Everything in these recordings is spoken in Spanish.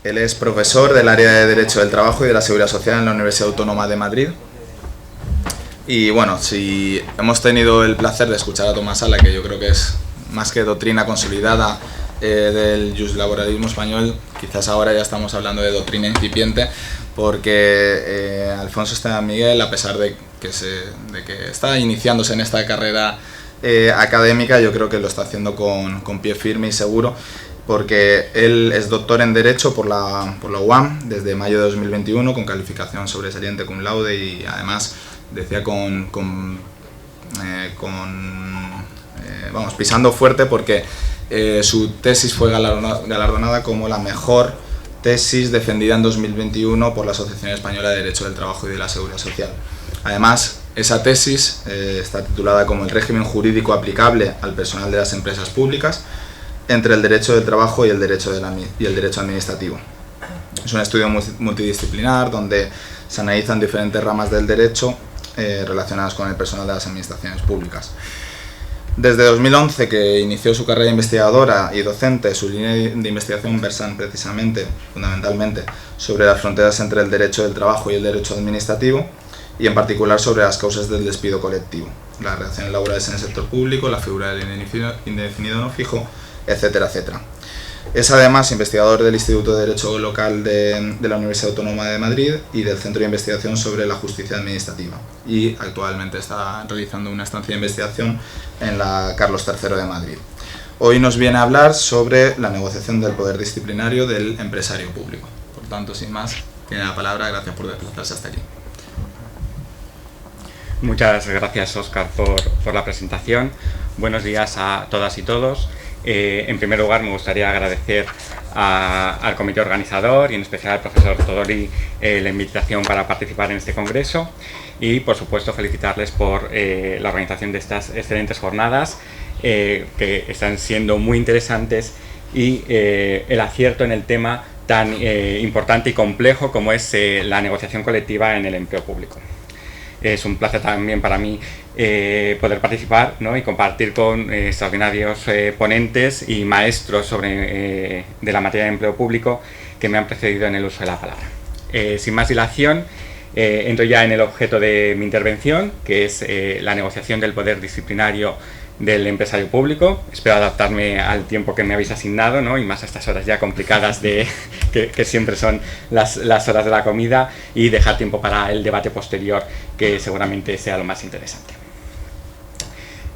Él es profesor del área de Derecho del Trabajo y de la Seguridad Social en la Universidad Autónoma de Madrid. Y bueno, si hemos tenido el placer de escuchar a Tomás Sala, que yo creo que es más que doctrina consolidada del justlaboralismo español, quizás ahora ya estamos hablando de doctrina incipiente, porque Alfonso Esteban Miguel, a pesar de que está iniciándose en esta carrera académica, yo creo que lo está haciendo con pie firme y seguro, porque él es doctor en Derecho por la UAM desde mayo de 2021, con calificación sobresaliente cum laude, y además decía pisando fuerte, porque su tesis fue galardonada como la mejor tesis defendida en 2021 por la Asociación Española de Derecho del Trabajo y de la Seguridad Social. Además, esa tesis está titulada como El régimen jurídico aplicable al personal de las empresas públicas entre el derecho del trabajo y el derecho administrativo. Es un estudio multidisciplinar donde se analizan diferentes ramas del derecho relacionadas con el personal de las administraciones públicas. Desde 2011, que inició su carrera investigadora y docente, su línea de investigación versa precisamente, fundamentalmente, sobre las fronteras entre el derecho del trabajo y el derecho administrativo, y en particular sobre las causas del despido colectivo, las relaciones laborales en el sector público, la figura del indefinido no fijo, etcétera, etcétera. Es además investigador del Instituto de Derecho Local de la Universidad Autónoma de Madrid y del Centro de Investigación sobre la Justicia Administrativa, y actualmente está realizando una estancia de investigación en la Carlos III de Madrid. Hoy nos viene a hablar sobre la negociación del poder disciplinario del empresario público. Por tanto, sin más, tiene la palabra. Gracias por desplazarse hasta aquí. Muchas gracias, Óscar, por la presentación. Buenos días a todas y todos. En primer lugar, me gustaría agradecer al comité organizador y en especial al profesor Todori la invitación para participar en este congreso, y por supuesto felicitarles por la organización de estas excelentes jornadas que están siendo muy interesantes, y el acierto en el tema tan importante y complejo como es la negociación colectiva en el empleo público. Es un placer también para mí poder participar, ¿no?, y compartir con extraordinarios ponentes y maestros de la materia de empleo público que me han precedido en el uso de la palabra. Sin más dilación, entro ya en el objeto de mi intervención, que es la negociación del poder disciplinario del empresario público. Espero adaptarme al tiempo que me habéis asignado, ¿no?, y más a estas horas ya complicadas que siempre son las horas de la comida, y dejar tiempo para el debate posterior, que seguramente sea lo más interesante.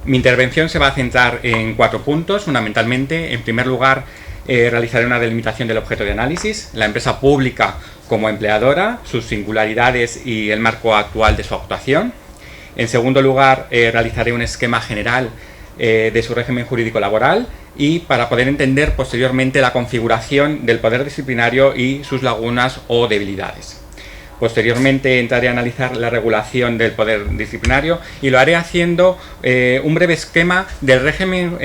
Mi intervención se va a centrar en 4 puntos, fundamentalmente. En primer lugar, realizaré una delimitación del objeto de análisis, la empresa pública como empleadora, sus singularidades y el marco actual de su actuación. En segundo lugar, realizaré un esquema general de su régimen jurídico laboral, y para poder entender posteriormente la configuración del poder disciplinario y sus lagunas o debilidades. Posteriormente entraré a analizar la regulación del poder disciplinario, y lo haré haciendo un breve esquema del régimen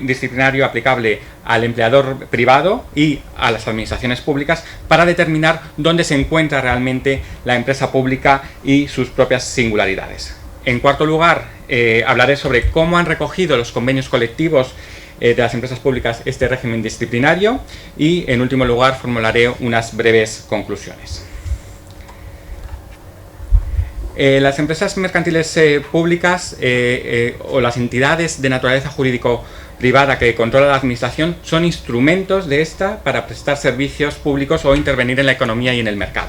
disciplinario aplicable al empleador privado y a las administraciones públicas, para determinar dónde se encuentra realmente la empresa pública y sus propias singularidades. En cuarto lugar, hablaré sobre cómo han recogido los convenios colectivos de las empresas públicas este régimen disciplinario, y en último lugar formularé unas breves conclusiones. Las empresas mercantiles públicas o las entidades de naturaleza jurídico-privada que controla la administración son instrumentos de esta para prestar servicios públicos o intervenir en la economía y en el mercado.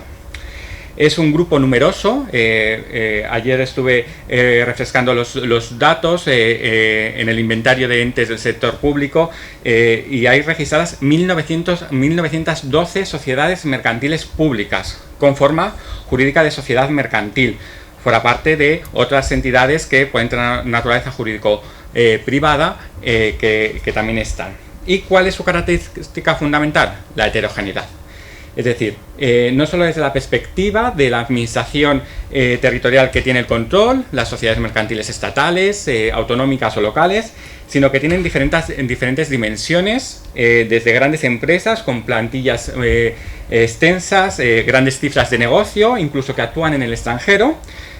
Es un grupo numeroso. Ayer estuve refrescando los datos en el inventario de entes del sector público, y hay registradas 1912 sociedades mercantiles públicas con forma jurídica de sociedad mercantil, por aparte de otras entidades que pueden tener naturaleza jurídico-privada que también están. ¿Y cuál es su característica fundamental? La heterogeneidad. Es decir, no solo desde la perspectiva de la administración territorial que tiene el control, las sociedades mercantiles estatales, autonómicas o locales, sino que tienen diferentes dimensiones, desde grandes empresas con plantillas extensas, grandes cifras de negocio, incluso que actúan en el extranjero.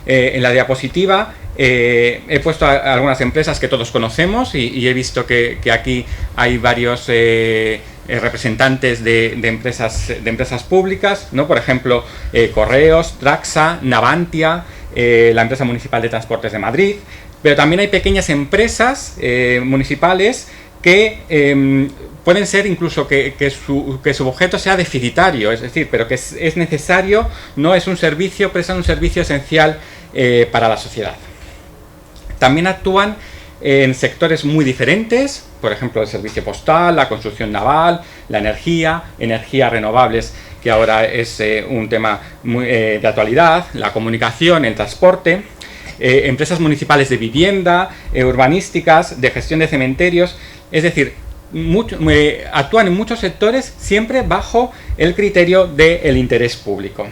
En la diapositiva he puesto algunas empresas que todos conocemos, y he visto que aquí hay varios representantes de empresas públicas, ¿no? Por ejemplo, Correos, Traxa, Navantia, la empresa municipal de Transportes de Madrid, pero también hay pequeñas empresas municipales que pueden ser incluso que su objeto sea deficitario, es decir, pero que es necesario, no es un servicio, prestan un servicio esencial para la sociedad. También actúan en sectores muy diferentes, por ejemplo, el servicio postal, la construcción naval, la energías renovables, que ahora es un tema muy, de actualidad, la comunicación, el transporte, empresas municipales de vivienda, urbanísticas, de gestión de cementerios, es decir, actúan en muchos sectores siempre bajo el criterio del interés público.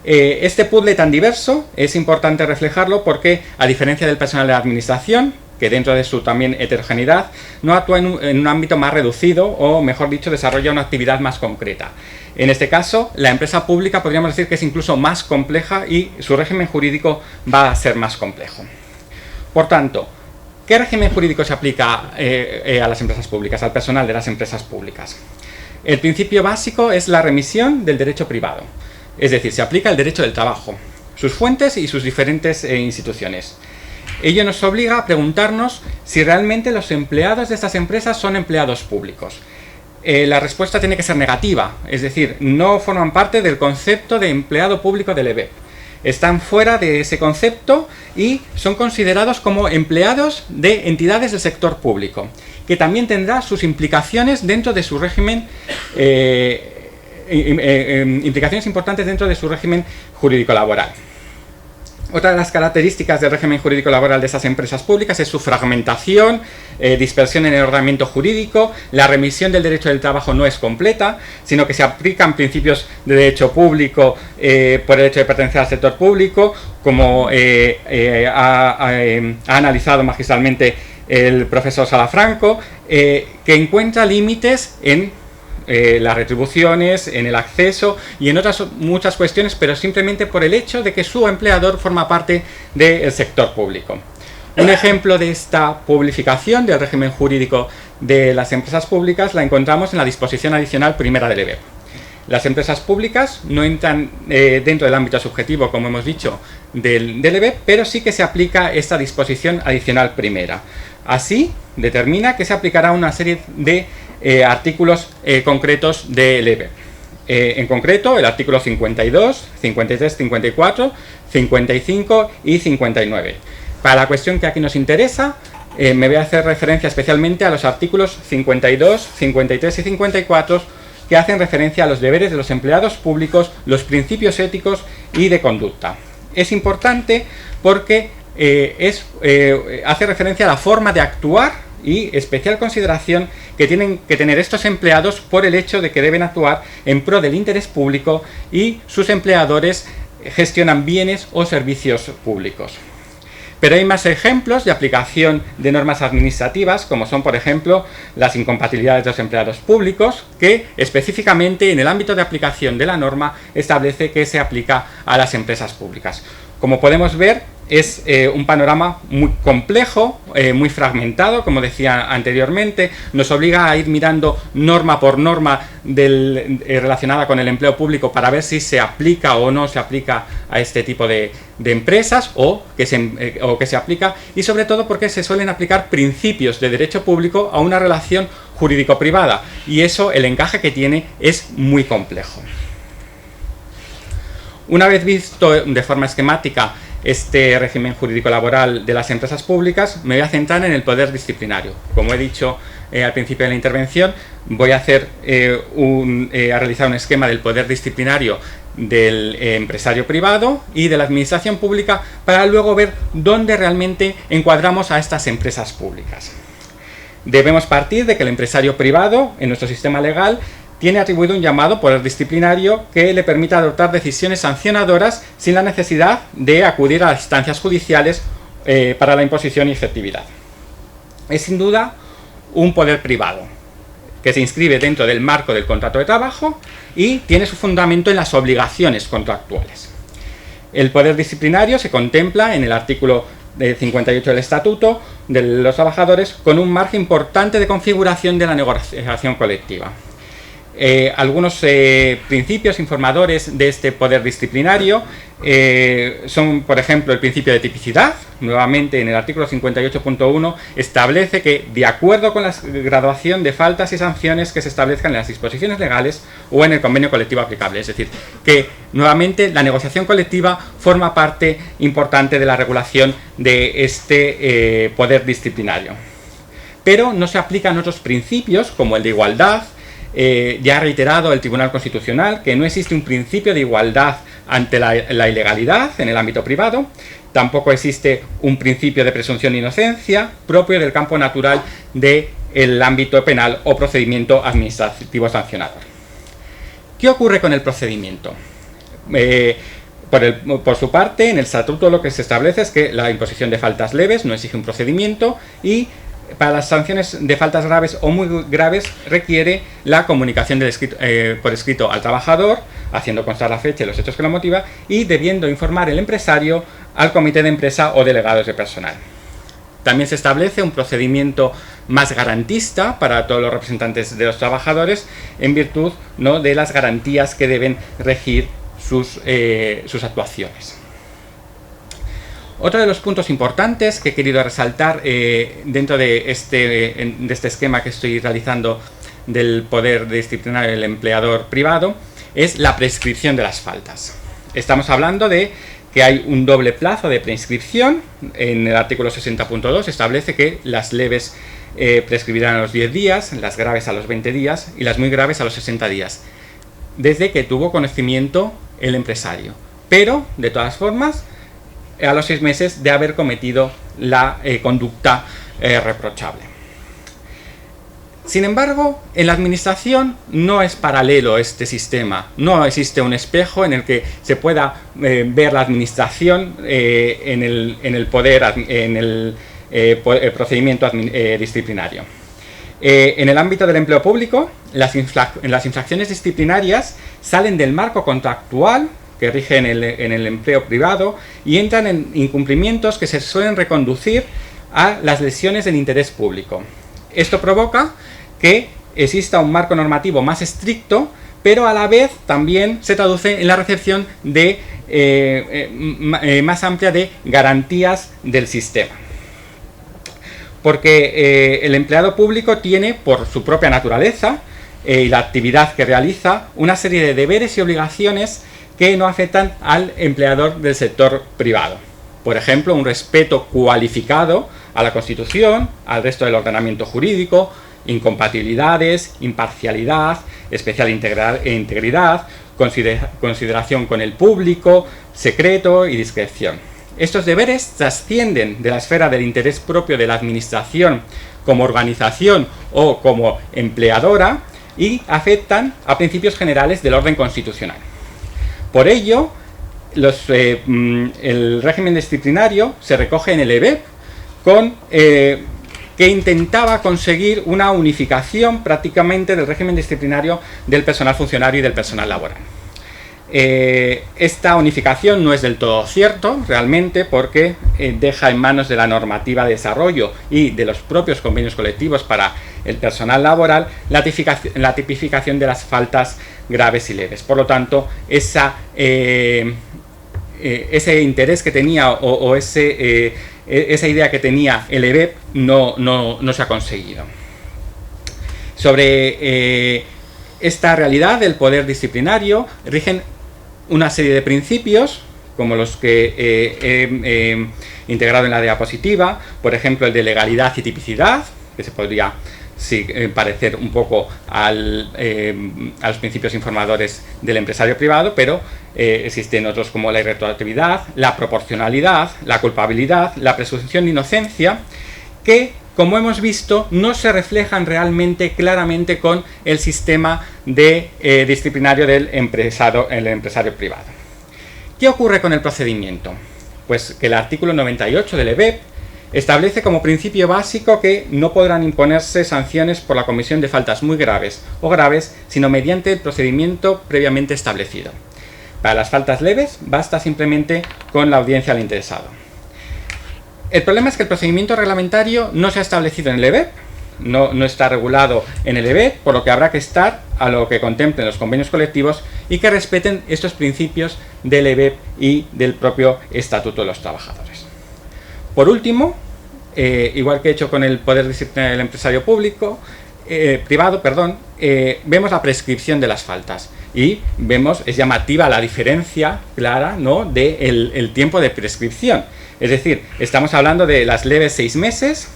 Este puzzle tan diverso es importante reflejarlo porque, a diferencia del personal de la administración, que dentro de su también heterogeneidad, no actúa en un ámbito más reducido o, mejor dicho, desarrolla una actividad más concreta. En este caso, la empresa pública podríamos decir que es incluso más compleja y su régimen jurídico va a ser más complejo. Por tanto, ¿qué régimen jurídico se aplica a las empresas públicas, al personal de las empresas públicas? El principio básico es la remisión del derecho privado. Es decir, se aplica el derecho del trabajo, sus fuentes y sus diferentes instituciones. Ello nos obliga a preguntarnos si realmente los empleados de estas empresas son empleados públicos. La respuesta tiene que ser negativa, es decir, no forman parte del concepto de empleado público del EBEP. Están fuera de ese concepto y son considerados como empleados de entidades del sector público, que también tendrá sus implicaciones dentro de su régimen implicaciones importantes dentro de su régimen jurídico-laboral. Otra de las características del régimen jurídico-laboral de esas empresas públicas es su fragmentación, dispersión en el ordenamiento jurídico. La remisión del derecho del trabajo no es completa, sino que se aplican principios de derecho público por el hecho de pertenecer al sector público, como ha analizado magistralmente el profesor Salafranco, que encuentra límites en las retribuciones, en el acceso y en otras muchas cuestiones, pero simplemente por el hecho de que su empleador forma parte del sector público. Un ejemplo de esta publificación del régimen jurídico de las empresas públicas la encontramos en la disposición adicional primera del EBEP. Las empresas públicas no entran dentro del ámbito subjetivo, como hemos dicho, del EBEP, pero sí que se aplica esta disposición adicional primera. Así, determina que se aplicará una serie de artículos concretos del EBEP. En concreto, el artículo 52, 53, 54, 55 y 59. Para la cuestión que aquí nos interesa, me voy a hacer referencia especialmente a los artículos 52, 53 y 54, que hacen referencia a los deberes de los empleados públicos, los principios éticos y de conducta. Es importante porque hace referencia a la forma de actuar y especial consideración que tienen que tener estos empleados por el hecho de que deben actuar en pro del interés público y sus empleadores gestionan bienes o servicios públicos. Pero hay más ejemplos de aplicación de normas administrativas, como son, por ejemplo, las incompatibilidades de los empleados públicos, que específicamente en el ámbito de aplicación de la norma establece que se aplica a las empresas públicas. Como podemos ver, es un panorama muy complejo, muy fragmentado, como decía anteriormente. Nos obliga a ir mirando norma por norma relacionada con el empleo público para ver si se aplica o no se aplica a este tipo de empresas o que se aplica, y sobre todo porque se suelen aplicar principios de derecho público a una relación jurídico-privada, y eso, el encaje que tiene, es muy complejo. Una vez visto de forma esquemática este régimen jurídico-laboral de las empresas públicas, me voy a centrar en el poder disciplinario. Como he dicho al principio de la intervención, voy a realizar un esquema del poder disciplinario del empresario privado y de la administración pública para luego ver dónde realmente encuadramos a estas empresas públicas. Debemos partir de que el empresario privado, en nuestro sistema legal, tiene atribuido un llamado poder disciplinario que le permita adoptar decisiones sancionadoras sin la necesidad de acudir a las instancias judiciales para la imposición y efectividad. Es sin duda un poder privado que se inscribe dentro del marco del contrato de trabajo y tiene su fundamento en las obligaciones contractuales. El poder disciplinario se contempla en el artículo 58 del Estatuto de los Trabajadores, con un margen importante de configuración de la negociación colectiva. Algunos principios informadores de este poder disciplinario son, por ejemplo, el principio de tipicidad. Nuevamente, en el artículo 58.1 establece que, de acuerdo con la graduación de faltas y sanciones que se establezcan en las disposiciones legales o en el convenio colectivo aplicable, es decir, que nuevamente la negociación colectiva forma parte importante de la regulación de este poder disciplinario. Pero no se aplican otros principios, como el de igualdad. Ya ha reiterado el Tribunal Constitucional que no existe un principio de igualdad ante la ilegalidad en el ámbito privado, tampoco existe un principio de presunción de inocencia propio del campo natural del ámbito penal o procedimiento administrativo sancionador. ¿Qué ocurre con el procedimiento? Por su parte, en el Estatuto lo que se establece es que la imposición de faltas leves no exige un procedimiento y para las sanciones de faltas graves o muy graves requiere la comunicación por escrito al trabajador, haciendo constar la fecha y los hechos que lo motiva, y debiendo informar el empresario al comité de empresa o delegados de personal. También se establece un procedimiento más garantista para todos los representantes de los trabajadores, en virtud, ¿no?, de las garantías que deben regir sus actuaciones. Otro de los puntos importantes que he querido resaltar dentro de este esquema que estoy realizando del poder disciplinario del empleador privado es la prescripción de las faltas. Estamos hablando de que hay un doble plazo de prescripción. En el artículo 60.2 establece que las leves prescribirán a los 10 días, las graves a los 20 días y las muy graves a los 60 días, desde que tuvo conocimiento el empresario. Pero, de todas formas, a los 6 meses de haber cometido la conducta reprochable. Sin embargo, en la administración no es paralelo este sistema. No existe un espejo en el que se pueda ver la administración en el procedimiento disciplinario. En el ámbito del empleo público, las infracciones disciplinarias salen del marco contractual que rige en el empleo privado y entran en incumplimientos que se suelen reconducir a las lesiones del interés público. Esto provoca que exista un marco normativo más estricto, pero a la vez también se traduce en la recepción de más amplia de garantías del sistema. Porque el empleado público tiene, por su propia naturaleza y la actividad que realiza, una serie de deberes y obligaciones que no afectan al empleador del sector privado. Por ejemplo, un respeto cualificado a la Constitución, al resto del ordenamiento jurídico, incompatibilidades, imparcialidad, especial integridad, consideración con el público, secreto y discreción. Estos deberes trascienden de la esfera del interés propio de la administración como organización o como empleadora y afectan a principios generales del orden constitucional. Por ello, el régimen disciplinario se recoge en el EBEP que intentaba conseguir una unificación prácticamente del régimen disciplinario del personal funcionario y del personal laboral. Esta unificación no es del todo cierto, realmente, porque deja en manos de la normativa de desarrollo y de los propios convenios colectivos para el personal laboral la tipificación de las faltas graves y leves. Por lo tanto, ese interés que tenía esa idea que tenía el EBEP no se ha conseguido. Sobre esta realidad del poder disciplinario rigen una serie de principios, como los que he integrado en la diapositiva, por ejemplo el de legalidad y tipicidad, que se podría parecer un poco a los principios informadores del empresario privado, pero existen otros como la irretroactividad, la proporcionalidad, la culpabilidad, la presunción de inocencia, que, como hemos visto, no se reflejan realmente claramente con el sistema disciplinario del empresario privado. ¿Qué ocurre con el procedimiento? Pues que el artículo 98 del EBEP establece como principio básico que no podrán imponerse sanciones por la comisión de faltas muy graves o graves, sino mediante el procedimiento previamente establecido. Para las faltas leves basta simplemente con la audiencia al interesado. El problema es que el procedimiento reglamentario no se ha establecido en el EBEP, no está regulado en el EBEP, por lo que habrá que estar a lo que contemplen los convenios colectivos y que respeten estos principios del EBEP y del propio Estatuto de los Trabajadores. Por último, igual que he hecho con el poder disciplinario del empresario privado, vemos la prescripción de las faltas y es llamativa la diferencia clara, ¿no?, del tiempo de prescripción. Es decir, estamos hablando de las leves 6 meses,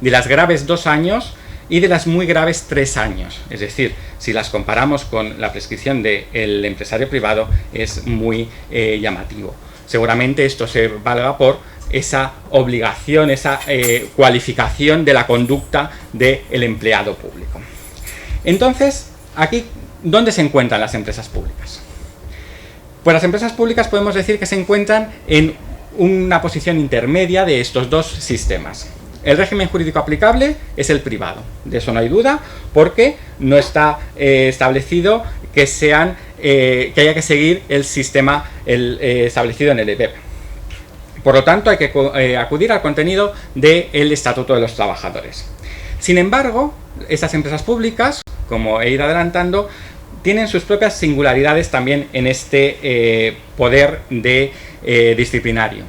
de las graves 2 años y de las muy graves 3 años. Es decir, si las comparamos con la prescripción del empresario privado, es muy llamativo. Seguramente esto se valga por esa obligación, esa cualificación de la conducta del empleado público. Entonces, aquí, ¿dónde se encuentran las empresas públicas? Pues las empresas públicas podemos decir que se encuentran en una posición intermedia de estos dos sistemas. El régimen jurídico aplicable es el privado, de eso no hay duda, porque no está establecido que haya que seguir el sistema establecido en el EBEP. Por lo tanto, hay que acudir al contenido del Estatuto de los Trabajadores. Sin embargo, estas empresas públicas, como he ido adelantando, tienen sus propias singularidades también en este poder disciplinario.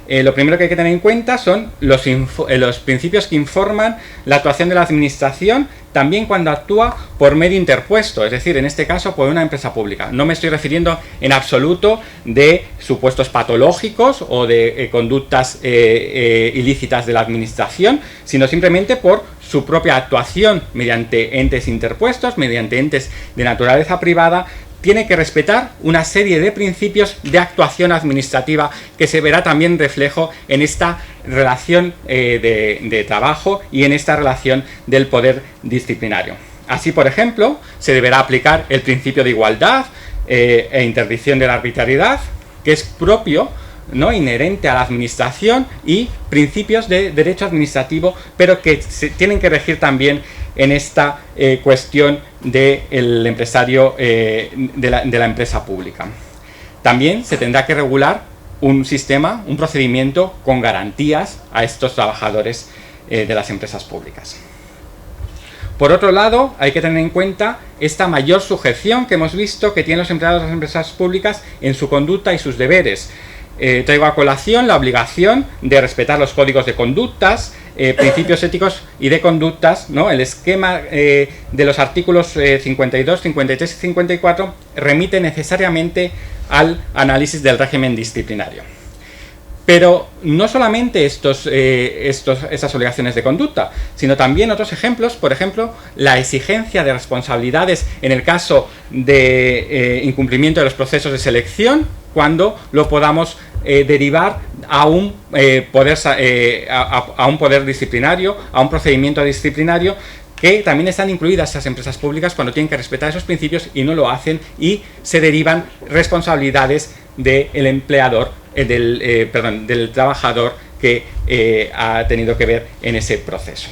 Lo primero que hay que tener en cuenta son los principios que informan la actuación de la administración, también cuando actúa por medio interpuesto, es decir, en este caso por una empresa pública. No me estoy refiriendo en absoluto de supuestos patológicos o de conductas ilícitas de la administración, sino simplemente por su propia actuación mediante entes interpuestos, mediante entes de naturaleza privada. Tiene que respetar una serie de principios de actuación administrativa que se verá también reflejo en esta relación de trabajo y en esta relación del poder disciplinario. Así, por ejemplo, se deberá aplicar el principio de igualdad e interdicción de la arbitrariedad, que es propio, ¿no?, inherente a la administración, y principios de derecho administrativo, pero que se tienen que regir también en esta cuestión del empresario, de la empresa pública. También se tendrá que regular un procedimiento con garantías a estos trabajadores de las empresas públicas. Por otro lado, hay que tener en cuenta esta mayor sujeción que hemos visto que tienen los empleados de las empresas públicas en su conducta y sus deberes. Traigo a colación la obligación de respetar los códigos de conductas, principios éticos y de conductas, ¿no? El esquema de los artículos 52, 53 y 54 remite necesariamente al análisis del régimen disciplinario. Pero no solamente estas obligaciones de conducta, sino también otros ejemplos, por ejemplo, la exigencia de responsabilidades en el caso de incumplimiento de los procesos de selección, cuando lo podamos derivar a un poder disciplinario, a un procedimiento disciplinario, que también están incluidas esas empresas públicas cuando tienen que respetar esos principios y no lo hacen, y se derivan responsabilidades del empleador, del trabajador que ha tenido que ver en ese proceso.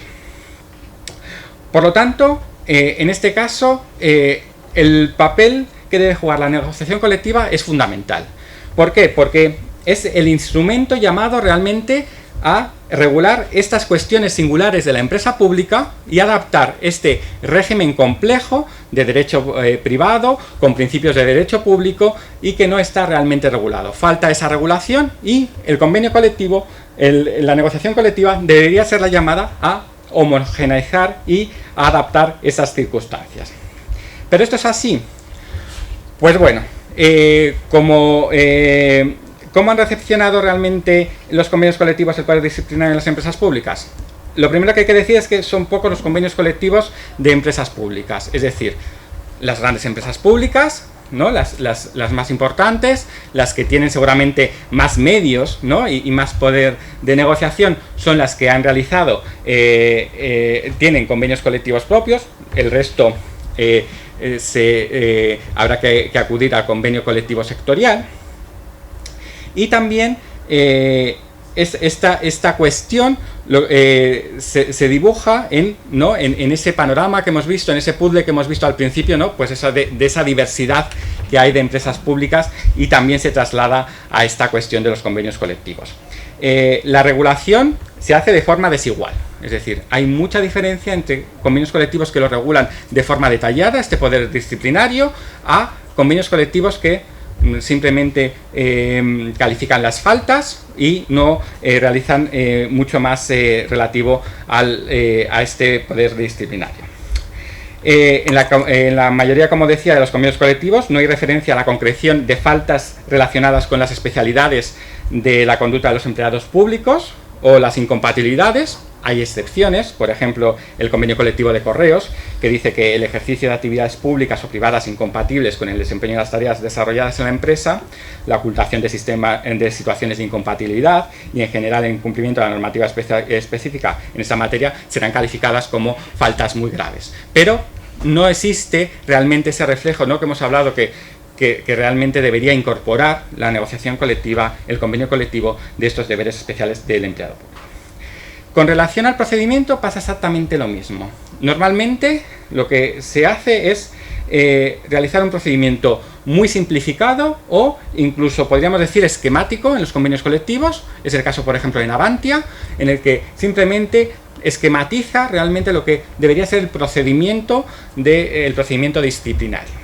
Por lo tanto, en este caso, el papel que debe jugar la negociación colectiva es fundamental. ¿Por qué? Porque es el instrumento llamado realmente a regular estas cuestiones singulares de la empresa pública y adaptar este régimen complejo de derecho privado con principios de derecho público y que no está realmente regulado. Falta esa regulación, y el convenio colectivo, la negociación colectiva, debería ser la llamada a homogeneizar y a adaptar esas circunstancias. ¿Pero esto es así? Pues bueno, ¿cómo han recepcionado realmente los convenios colectivos el poder disciplinario en las empresas públicas? Lo primero que hay que decir es que son pocos los convenios colectivos de empresas públicas. Es decir, las grandes empresas públicas, ¿no?, las más importantes, las que tienen seguramente más medios, ¿no?, y más poder de negociación, son las que han realizado, tienen convenios colectivos propios. El resto habrá que acudir al convenio colectivo sectorial. Y también esta cuestión se dibuja en ese panorama que hemos visto, en ese puzzle que hemos visto al principio, ¿no?, pues de esa diversidad que hay de empresas públicas, y también se traslada a esta cuestión de los convenios colectivos. la regulación se hace de forma desigual. Es decir, hay mucha diferencia entre convenios colectivos que lo regulan de forma detallada, este poder disciplinario, a convenios colectivos que simplemente califican las faltas y no realizan mucho más relativo a este poder disciplinario. En la mayoría, como decía, de los convenios colectivos no hay referencia a la concreción de faltas relacionadas con las especialidades de la conducta de los empleados públicos o las incompatibilidades. Hay excepciones, por ejemplo, el convenio colectivo de correos, que dice que el ejercicio de actividades públicas o privadas incompatibles con el desempeño de las tareas desarrolladas en la empresa, la ocultación de situaciones de incompatibilidad y, en general, el incumplimiento de la normativa específica en esta materia serán calificadas como faltas muy graves. Pero no existe realmente ese reflejo, ¿no?, que hemos hablado que realmente debería incorporar la negociación colectiva, el convenio colectivo, de estos deberes especiales del empleado público. Con relación al procedimiento pasa exactamente lo mismo. Normalmente lo que se hace es realizar un procedimiento muy simplificado o incluso podríamos decir esquemático en los convenios colectivos. Es el caso, por ejemplo, de Navantia, en el que simplemente esquematiza realmente lo que debería ser el procedimiento disciplinario.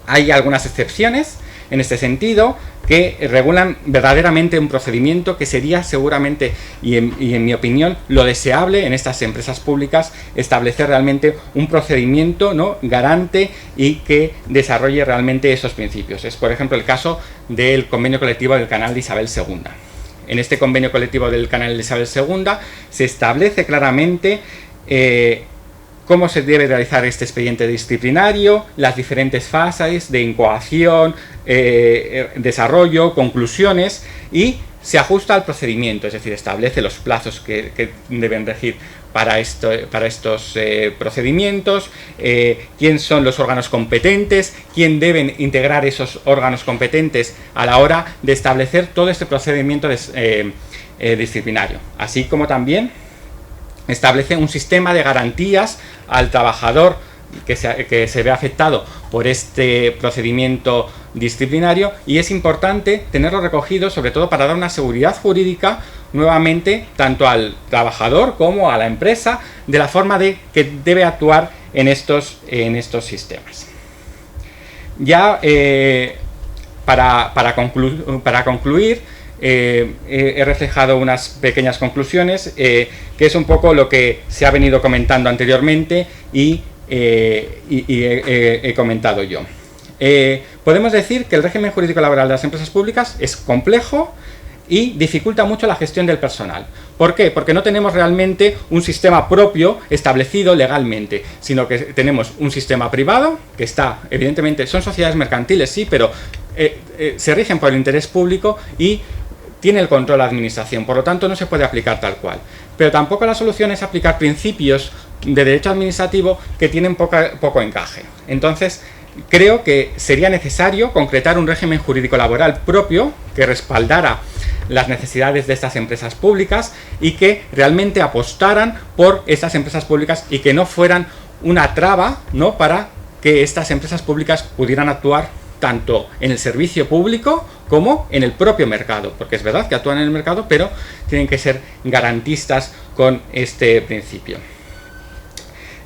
Hay algunas excepciones en este sentido que regulan verdaderamente un procedimiento que sería seguramente, y en mi opinión, lo deseable en estas empresas públicas, establecer realmente un procedimiento, ¿no?, garante y que desarrolle realmente esos principios. Es, por ejemplo, el caso del convenio colectivo del Canal de Isabel II. En este convenio colectivo del Canal de Isabel II se establece claramente cómo se debe realizar este expediente disciplinario, las diferentes fases de incoación, desarrollo, conclusiones, y se ajusta al procedimiento, es decir, establece los plazos que deben regir para estos procedimientos, quién son los órganos competentes, quién deben integrar esos órganos competentes a la hora de establecer todo este procedimiento disciplinario, así como también establece un sistema de garantías al trabajador que se ve afectado por este procedimiento disciplinario, y es importante tenerlo recogido, sobre todo para dar una seguridad jurídica nuevamente tanto al trabajador como a la empresa de la forma que debe actuar en estos sistemas. Ya para concluir, he reflejado unas pequeñas conclusiones, que es un poco lo que se ha venido comentando anteriormente y he comentado yo. Podemos decir que el régimen jurídico laboral de las empresas públicas es complejo y dificulta mucho la gestión del personal. ¿Por qué? Porque no tenemos realmente un sistema propio establecido legalmente, sino que tenemos un sistema privado que está, evidentemente, son sociedades mercantiles, sí, pero se rigen por el interés público y tiene el control de la administración, por lo tanto no se puede aplicar tal cual. Pero tampoco la solución es aplicar principios de derecho administrativo que tienen poco encaje. Entonces, creo que sería necesario concretar un régimen jurídico laboral propio que respaldara las necesidades de estas empresas públicas y que realmente apostaran por estas empresas públicas y que no fueran una traba, ¿no?, para que estas empresas públicas pudieran actuar tanto en el servicio público como en el propio mercado, porque es verdad que actúan en el mercado, pero tienen que ser garantistas con este principio.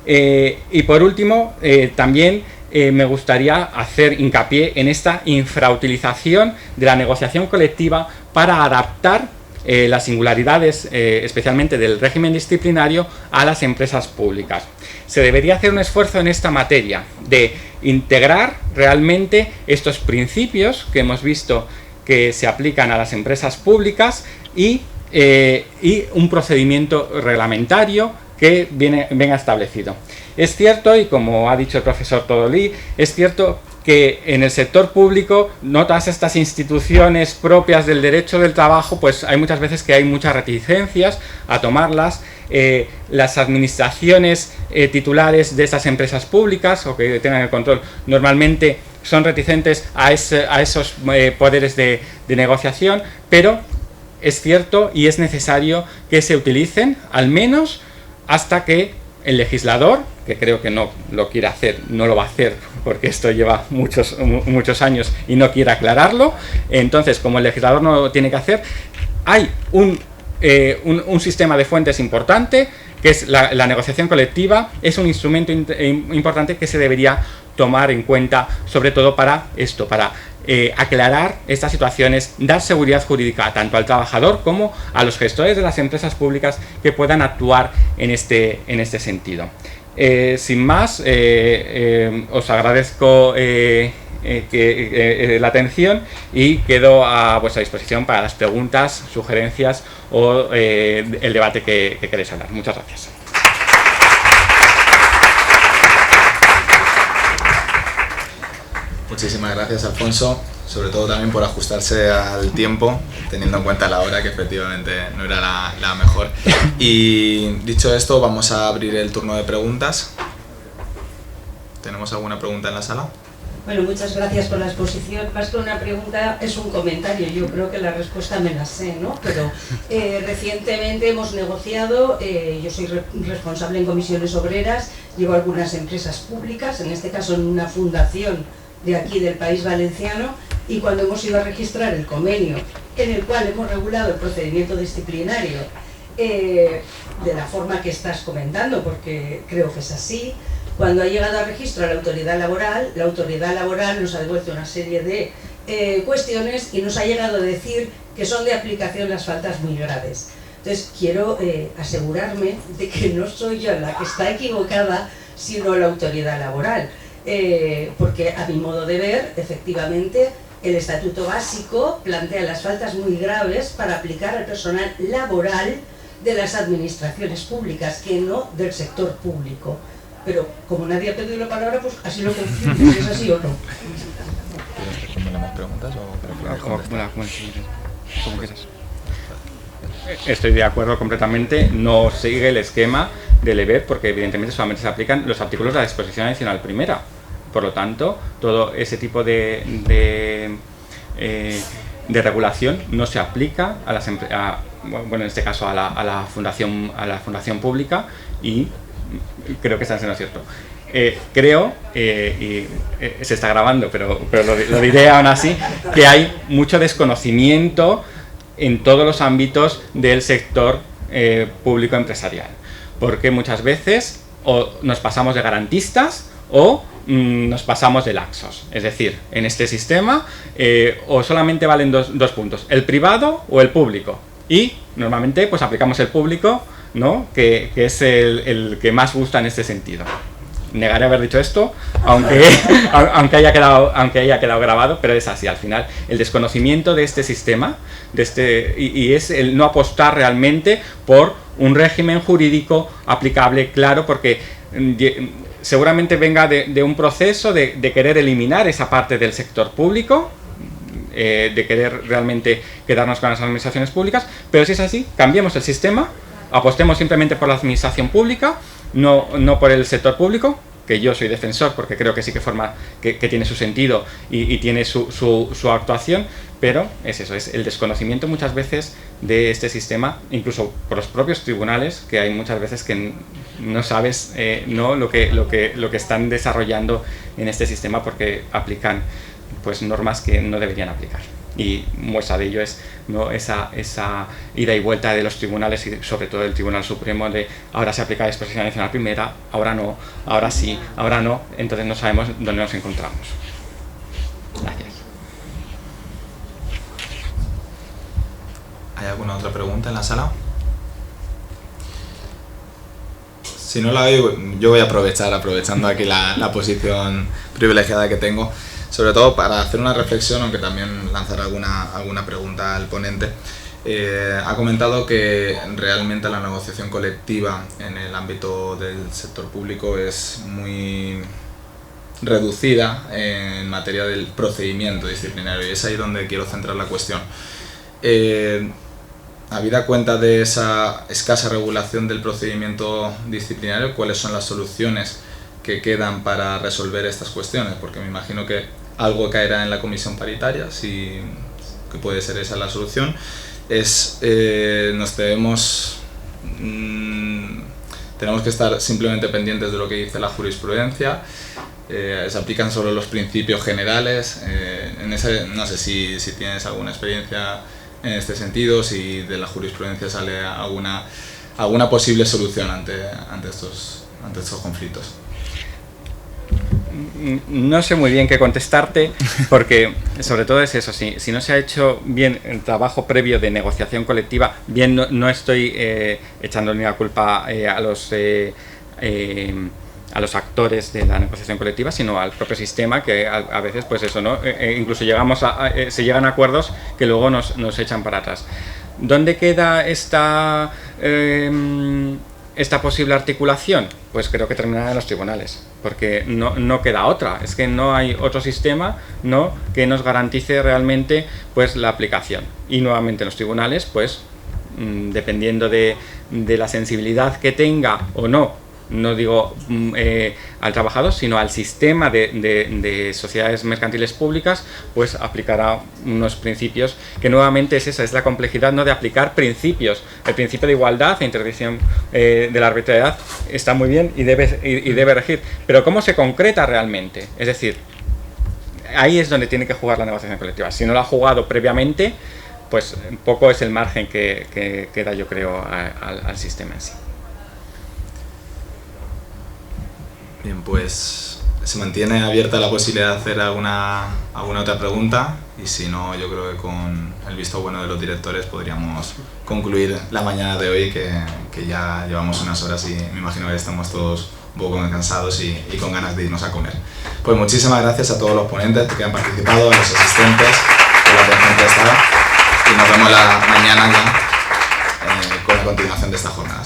Y por último, también me gustaría hacer hincapié en esta infrautilización de la negociación colectiva para adaptar las singularidades, especialmente del régimen disciplinario, a las empresas públicas. Se debería hacer un esfuerzo en esta materia de integrar realmente estos principios que hemos visto que se aplican a las empresas públicas y un procedimiento reglamentario que venga establecido. Es cierto, y como ha dicho el profesor Todolí, es cierto que en el sector público, no todas estas instituciones propias del derecho del trabajo, pues hay muchas veces que hay muchas reticencias a tomarlas. Las administraciones titulares de estas empresas públicas o que tengan el control normalmente son reticentes a esos poderes de negociación, pero es cierto y es necesario que se utilicen, al menos hasta que el legislador, que creo que no lo quiere hacer, no lo va a hacer porque esto lleva muchos años y no quiere aclararlo. Entonces, como el legislador no lo tiene que hacer, hay un sistema de fuentes importante, que es la negociación colectiva, es un instrumento importante que se debería tomar en cuenta, sobre todo para esto, para aclarar estas situaciones, dar seguridad jurídica tanto al trabajador como a los gestores de las empresas públicas que puedan actuar en este sentido. Sin más, os agradezco la atención y quedo a vuestra disposición para las preguntas, sugerencias o el debate que queréis hablar. Muchas gracias. Muchísimas gracias, Alfonso, sobre todo también por ajustarse al tiempo, teniendo en cuenta la hora, que efectivamente no era la mejor. Y dicho esto, vamos a abrir el turno de preguntas. ¿Tenemos alguna pregunta en la sala? Bueno, muchas gracias por la exposición. Más que una pregunta, es un comentario. Yo creo que la respuesta me la sé, ¿no? Pero recientemente hemos negociado, yo soy responsable en comisiones obreras, llevo algunas empresas públicas, en este caso en una fundación de aquí del País Valenciano, y cuando hemos ido a registrar el convenio en el cual hemos regulado el procedimiento disciplinario de la forma que estás comentando, porque creo que es así, cuando ha llegado a registro a la autoridad laboral nos ha devuelto una serie de cuestiones y nos ha llegado a decir que son de aplicación las faltas muy graves. Entonces quiero asegurarme de que no soy yo la que está equivocada, sino la autoridad laboral. Porque a mi modo de ver, efectivamente, el Estatuto Básico plantea las faltas muy graves para aplicar al personal laboral de las administraciones públicas, que no del sector público. Pero como nadie ha pedido la palabra, pues así lo confirmo, si es así o no. ¿Quieres responderle más preguntas o prefieres como quieras? Estoy de acuerdo completamente, no sigue el esquema del EBEP porque evidentemente solamente se aplican los artículos de la disposición adicional primera. Por lo tanto, todo ese tipo de regulación no se aplica a las bueno, en este caso a la fundación pública, y creo que está siendo cierto. Creo, y se está grabando, pero lo diré aún así, que hay mucho desconocimiento en todos los ámbitos del sector público empresarial, porque muchas veces o nos pasamos de garantistas o nos pasamos de laxos. Es decir, en este sistema o solamente valen dos puntos, el privado o el público, y normalmente pues aplicamos el público, ¿no? que es el que más gusta en este sentido. Negaré haber dicho esto, aunque haya quedado grabado, pero es así. Al final, el desconocimiento de este sistema, y es el no apostar realmente por un régimen jurídico aplicable, claro, porque seguramente venga de un proceso de querer eliminar esa parte del sector público, de querer realmente quedarnos con las administraciones públicas, pero si es así, cambiemos el sistema, apostemos simplemente por la administración pública, no por el sector público, que yo soy defensor porque creo que sí que tiene su sentido y tiene su actuación, pero es eso, es el desconocimiento muchas veces de este sistema, incluso por los propios tribunales, que hay muchas veces que no sabes lo que están desarrollando en este sistema porque aplican pues normas que no deberían aplicar. Y muestra de ello es, ¿no?, esa ida y vuelta de los tribunales, y sobre todo del Tribunal Supremo, de ahora se aplica la disposición adicional primera, ahora no, ahora sí, ahora no, entonces no sabemos dónde nos encontramos. Gracias. ¿Hay alguna otra pregunta en la sala? Si no la hay, yo voy a aprovechando aquí la posición privilegiada que tengo, sobre todo para hacer una reflexión, aunque también lanzar alguna pregunta al ponente. Ha comentado que realmente la negociación colectiva en el ámbito del sector público es muy reducida en materia del procedimiento disciplinario, y es ahí donde quiero centrar la cuestión. Habida cuenta de esa escasa regulación del procedimiento disciplinario, ¿cuáles son las soluciones que quedan para resolver estas cuestiones? Porque me imagino que algo caerá en la comisión paritaria, que puede ser esa la solución. Tenemos que estar simplemente pendientes de lo que dice la jurisprudencia. Se aplican solo los principios generales. No sé si tienes alguna experiencia en este sentido, si de la jurisprudencia sale alguna posible solución ante estos conflictos. No sé muy bien qué contestarte, porque sobre todo es eso, si no se ha hecho bien el trabajo previo de negociación colectiva, bien no estoy echando ni la culpa a los actores de la negociación colectiva, sino al propio sistema, que a veces pues eso, ¿no? Incluso se llegan a acuerdos que luego nos echan para atrás. ¿Dónde queda esta posible articulación? Pues creo que terminará en los tribunales, porque no queda otra, es que no hay otro sistema, ¿no?, que nos garantice realmente pues la aplicación. Y nuevamente en los tribunales, pues dependiendo de la sensibilidad que tenga o no digo al trabajador, sino al sistema de sociedades mercantiles públicas, pues aplicará unos principios que nuevamente es la complejidad, ¿no?, de aplicar principios. El principio de igualdad e interdicción de la arbitrariedad está muy bien y debe regir, pero ¿cómo se concreta realmente? Es decir, ahí es donde tiene que jugar la negociación colectiva. Si no lo ha jugado previamente, pues poco es el margen que da, yo creo, al sistema en sí. Bien, pues se mantiene abierta la posibilidad de hacer alguna otra pregunta, y si no, yo creo que con el visto bueno de los directores podríamos concluir la mañana de hoy, que ya llevamos unas horas y me imagino que estamos todos un poco cansados y con ganas de irnos a comer. Pues muchísimas gracias a todos los ponentes que han participado, a los asistentes por la atención prestada, y nos vemos mañana ya con la continuación de esta jornada.